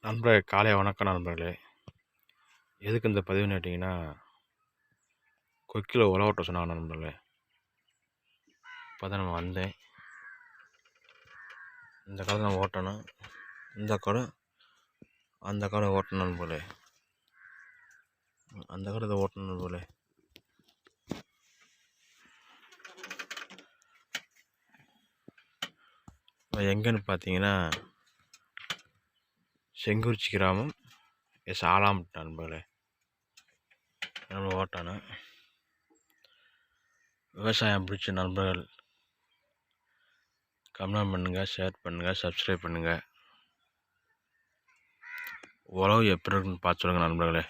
நண்பர்களே, காலை வணக்கம் நண்பர்களே. எதுக்கு இந்த பதிவுன்னு கேட்டிங்கன்னா, கொக்கியில் உழவு ஓட்ட சொன்னாங்க நண்பர்களே. இப்போ தான் நம்ம வந்தேன். இந்த காலம் நம்ம ஓட்டணும், இந்த காலம் அந்த காலம் ஓட்டணும் நண்பர்களே. அந்த காலத்தை ஓட்டணும் நண்பர்களே. எங்கன்னு பார்த்தீங்கன்னா, செங்குறிச்சி கிராமம் ஆலாம்பட்டு நண்பர்களே. நம்ம ஓட்டணும். விவசாயம் பிடிச்ச நண்பர்கள் கமெண்ட் பண்ணுங்கள், ஷேர் பண்ணுங்கள், சப்ஸ்கிரைப் பண்ணுங்கள். உழவு எப்படி இருக்குன்னு பார்த்து சொல்லுங்கள் நண்பர்களே.